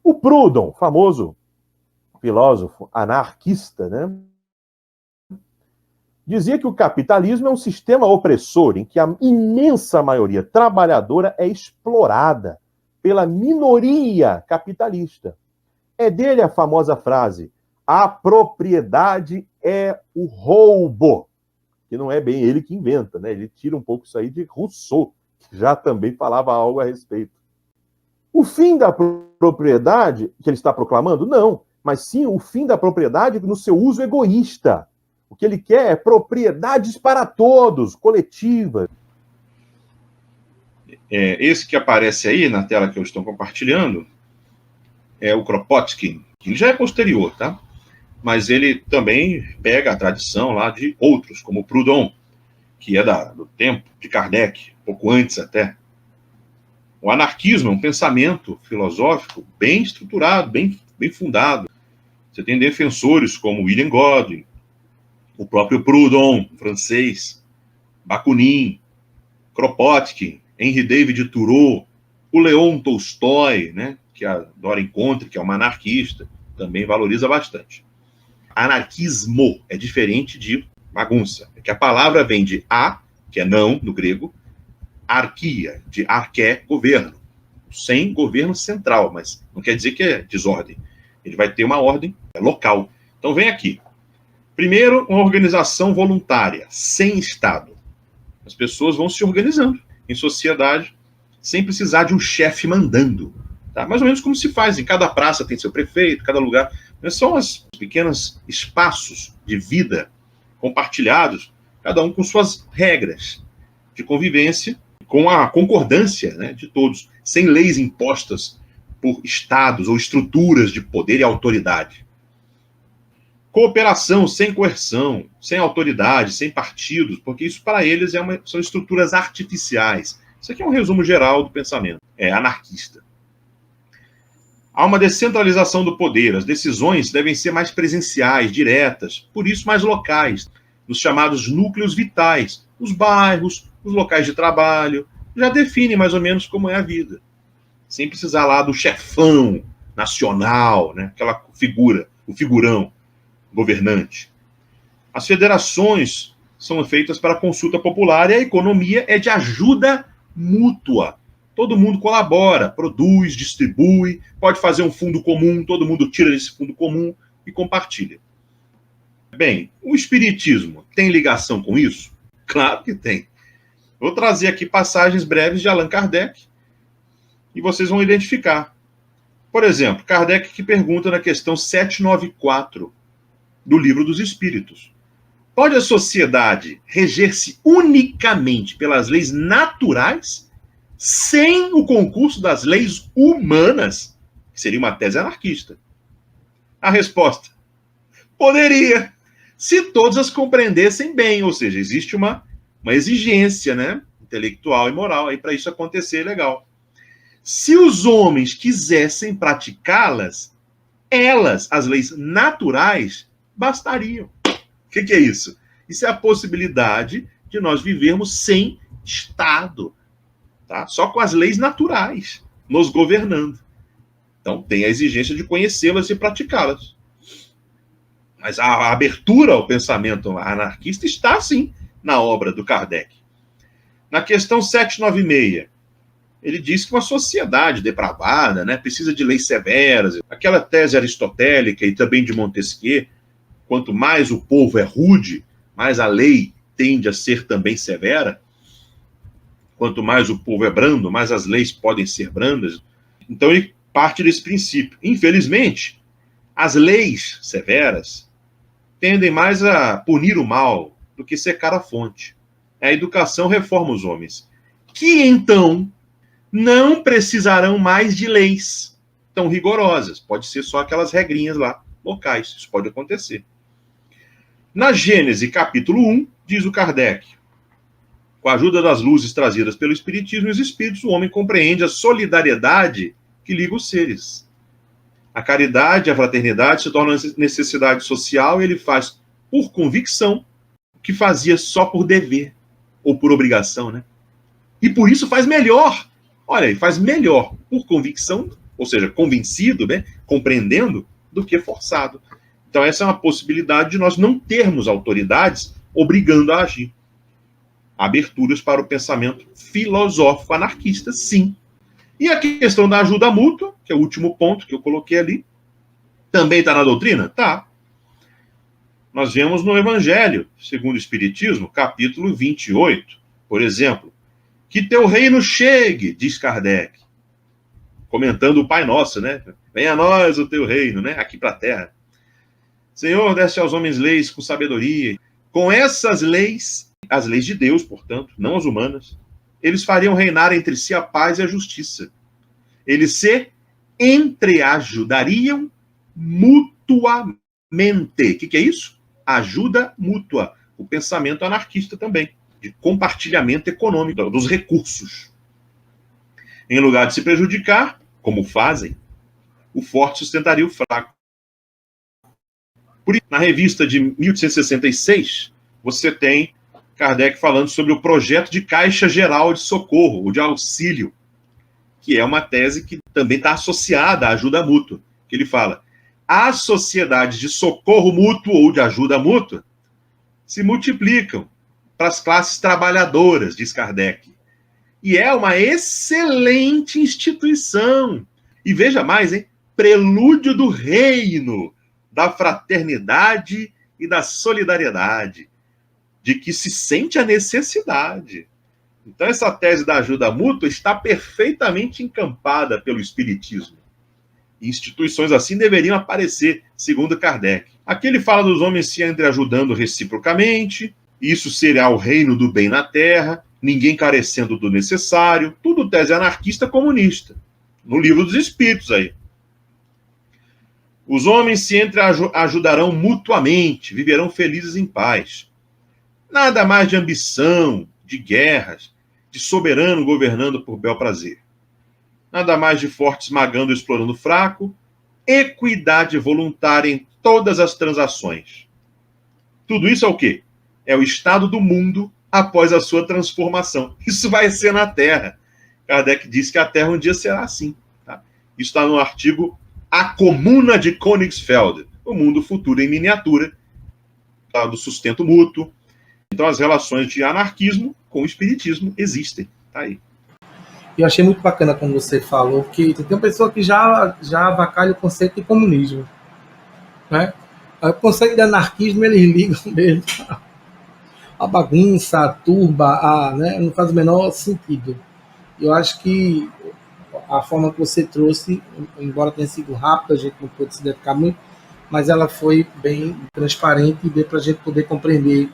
O Proudhon, famoso filósofo anarquista, né, dizia que o capitalismo é um sistema opressor em que a imensa maioria trabalhadora é explorada pela minoria capitalista. É dele a famosa frase: a propriedade é o roubo. Que não é bem ele que inventa, né? Ele tira um pouco isso aí de Rousseau, que já também falava algo a respeito. O fim da propriedade, que ele está proclamando? Não, mas sim o fim da propriedade no seu uso egoísta. O que ele quer é propriedades para todos, coletivas. Esse que aparece aí na tela que eu estou compartilhando é o Kropotkin, que já é posterior, tá? Mas ele também pega a tradição lá de outros, como Proudhon, que é do tempo de Kardec, pouco antes até. O anarquismo é um pensamento filosófico bem estruturado, bem fundado. Você tem defensores como William Godwin, o próprio Proudhon, francês, Bakunin, Kropotkin, Henry David Thoreau, o Leon Tolstói, né, que adora encontro, que é um anarquista, também valoriza bastante. Anarquismo é diferente de bagunça, é que a palavra vem de a, que é não, no grego, arquia, de arqué, governo, sem governo central, mas não quer dizer que é desordem. Ele vai ter uma ordem local. Então vem aqui. Primeiro, uma organização voluntária, sem Estado. As pessoas vão se organizando em sociedade, sem precisar de um chefe mandando. Tá? Mais ou menos como se faz. Em cada praça tem seu prefeito, cada lugar. São os pequenos espaços de vida compartilhados, cada um com suas regras de convivência, com a concordância, né, de todos, sem leis impostas por estados ou estruturas de poder e autoridade. Cooperação sem coerção, sem autoridade, sem partidos, porque isso para eles são estruturas artificiais. Isso aqui é um resumo geral do pensamento anarquista. Há uma descentralização do poder, as decisões devem ser mais presenciais, diretas, por isso mais locais, nos chamados núcleos vitais, os bairros, os locais de trabalho, já definem mais ou menos como é a vida. Sem precisar lá do chefão nacional, né? Aquela figura, o figurão governante. As federações são feitas para consulta popular e a economia é de ajuda mútua. Todo mundo colabora, produz, distribui, pode fazer um fundo comum, todo mundo tira desse fundo comum e compartilha. Bem, o espiritismo tem ligação com isso? Claro que tem. Vou trazer aqui passagens breves de Allan Kardec e vocês vão identificar. Por exemplo, Kardec que pergunta na questão 794 do Livro dos Espíritos. Pode a sociedade reger-se unicamente pelas leis naturais, sem o concurso das leis humanas? Que seria uma tese anarquista. A resposta: poderia, se todos as compreendessem bem, ou seja, existe uma exigência, né, intelectual e moral aí para isso acontecer legal. Se os homens quisessem praticá-las, as leis naturais, bastariam. O que é isso? Isso é a possibilidade de nós vivermos sem Estado, tá? Só com as leis naturais nos governando. Então tem a exigência de conhecê-las e praticá-las. Mas a abertura ao pensamento anarquista está, sim, na obra do Kardec. Na questão 796, ele diz que uma sociedade depravada, né, precisa de leis severas. Aquela tese aristotélica e também de Montesquieu, quanto mais o povo é rude, mais a lei tende a ser também severa. Quanto mais o povo é brando, mais as leis podem ser brandas. Então ele parte desse princípio. Infelizmente, as leis severas tendem mais a punir o mal do que secar a fonte. A educação reforma os homens, que então não precisarão mais de leis tão rigorosas. Pode ser só aquelas regrinhas lá, locais. Isso pode acontecer. Na Gênese, capítulo 1, diz o Kardec: com a ajuda das luzes trazidas pelo Espiritismo e os Espíritos, o homem compreende a solidariedade que liga os seres. A caridade e a fraternidade se tornam necessidade social e ele faz por convicção o que fazia só por dever, ou por obrigação, né? E por isso faz melhor. Olha, ele faz melhor por convicção ou seja, convencido, né, compreendendo, do que forçado. Então essa é uma possibilidade de nós não termos autoridades obrigando a agir. Aberturas para o pensamento filosófico anarquista, sim. E a questão da ajuda mútua, que é o último ponto que eu coloquei ali, também está na doutrina? Tá. Nós vemos no Evangelho, segundo o Espiritismo, capítulo 28, por exemplo, que teu reino chegue, diz Kardec, comentando o Pai Nosso, né? Venha a nós o teu reino, né? Aqui para a terra. Senhor, deste aos homens leis com sabedoria. Com essas leis, as leis de Deus, portanto, não as humanas, eles fariam reinar entre si a paz e a justiça. Eles se entreajudariam mutuamente. O que é isso? Ajuda mútua. O pensamento anarquista também, de compartilhamento econômico dos recursos. Em lugar de se prejudicar, como fazem, o forte sustentaria o fraco. Por isso, na revista de 1866, você tem Kardec falando sobre o projeto de Caixa Geral de Socorro, ou de auxílio, que é uma tese que também está associada à ajuda mútua, que ele fala, as sociedades de socorro mútuo ou de ajuda mútua se multiplicam para as classes trabalhadoras, diz Kardec. E é uma excelente instituição. E veja mais, hein? Prelúdio do reino, da fraternidade e da solidariedade, de que se sente a necessidade. Então, essa tese da ajuda mútua está perfeitamente encampada pelo Espiritismo. E instituições assim deveriam aparecer, segundo Kardec. Aqui ele fala dos homens se entreajudando reciprocamente, isso será o reino do bem na terra, ninguém carecendo do necessário, tudo tese anarquista comunista, no Livro dos Espíritos aí. Os homens se entreajudarão mutuamente, viverão felizes em paz. Nada mais de ambição, de guerras, de soberano governando por bel prazer. Nada mais de forte esmagando e explorando o fraco, equidade voluntária em todas as transações. Tudo isso é o quê? É o estado do mundo após a sua transformação. Isso vai ser na Terra. Kardec diz que a Terra um dia será assim. Tá? Isso está no artigo A Comuna de Königsfeld, o mundo futuro em miniatura, tá? Do sustento mútuo. Então as relações de anarquismo com o espiritismo existem. Tá aí. Eu achei muito bacana como você falou, que tem uma pessoa que já avacalha o conceito de comunismo. Né? O conceito de anarquismo, eles ligam mesmo a bagunça, a turba, né? Não faz o menor sentido. Eu acho que a forma que você trouxe, embora tenha sido rápida, a gente não pôde se dedicar muito, mas ela foi bem transparente e deu para a gente poder compreender